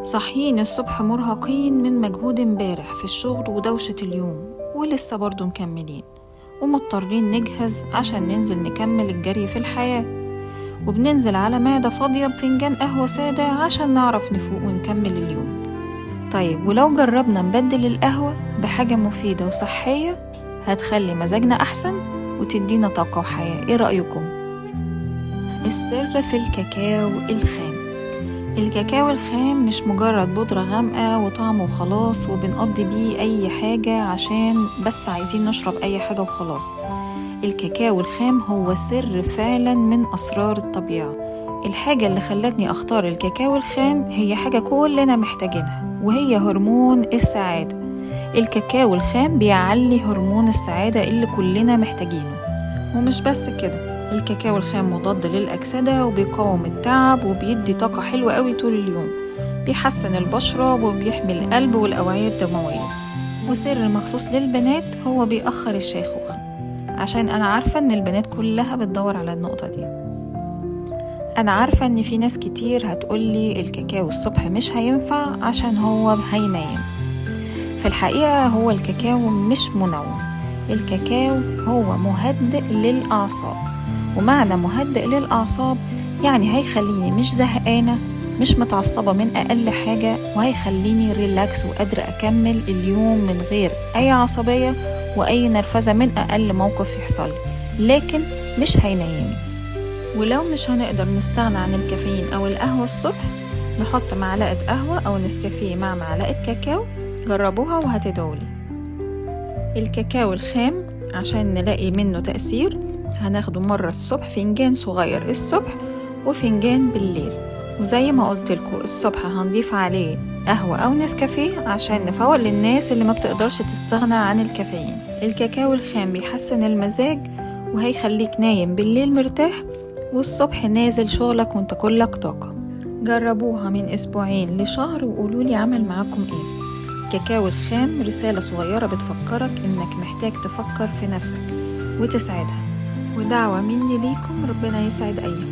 صاحيين الصبح مرهقين من مجهود امبارح في الشغل ودوشة اليوم، ولسه برضو مكملين ومضطرين نجهز عشان ننزل نكمل الجري في الحياة، وبننزل على معدة فاضية بفنجان قهوة سادة عشان نعرف نفوق ونكمل اليوم. طيب ولو جربنا نبدل القهوة بحاجة مفيدة وصحية هتخلي مزاجنا أحسن وتدينا طاقة وحياة، إيه رأيكم؟ السر في الكاكاو الخام. الكاكاو الخام مش مجرد بودرة غامقة وطعمه وخلاص وبنقضي بيه أي حاجة عشان بس عايزين نشرب أي حاجة وخلاص. الكاكاو الخام هو سر فعلا من أسرار الطبيعة. الحاجة اللي خلتني أختار الكاكاو الخام هي حاجة كلنا محتاجينها، وهي هرمون السعادة. الكاكاو الخام بيعلي هرمون السعادة اللي كلنا محتاجينه. ومش بس كده، الكاكاو الخام مضاد للأكسدة وبيقاوم التعب وبيدي طاقة حلوة قوي طول اليوم، بيحسن البشرة وبيحمي القلب والأوعية الدموية. وسر مخصوص للبنات هو بيأخر الشيخوخة، عشان أنا عارفة إن البنات كلها بتدور على النقطة دي. أنا عارفة إن في ناس كتير هتقولي الكاكاو الصبح مش هينفع عشان هو هينام. في الحقيقة هو الكاكاو مش منوم، الكاكاو هو مهدئ للأعصاب. ومعنى مهدئ للأعصاب يعني هيخليني مش زهقانة، مش متعصبة من أقل حاجة، وهيخليني ريلاكس وقادرة أكمل اليوم من غير أي عصبية وأي نرفزة من أقل موقف يحصل، لكن مش هينيمني. ولو مش هنقدر نستغنى عن الكافيين أو القهوة الصبح، نحط معلقة قهوة أو نسكافيه مع معلقة كاكاو. جربوها وهتدعولي. الكاكاو الخام عشان نلاقي منه تأثير هناخده مرة الصبح، فنجان صغير الصبح وفنجان بالليل. وزي ما قلتلكوا الصبح هنضيف عليه قهوة أو نسكافيه عشان نفوق للناس اللي ما بتقدرش تستغنى عن الكافيين. الكاكاو الخام بيحسن المزاج وهيخليك نايم بالليل مرتاح، والصبح نازل شغلك وانت كلك طاقة. جربوها من أسبوعين لشهر وقولولي عمل معاكم ايه. الكاكاو الخام رسالة صغيرة بتفكرك إنك محتاج تفكر في نفسك وتسعدها، ودعوة مني ليكم ربنا يسعد أيكم.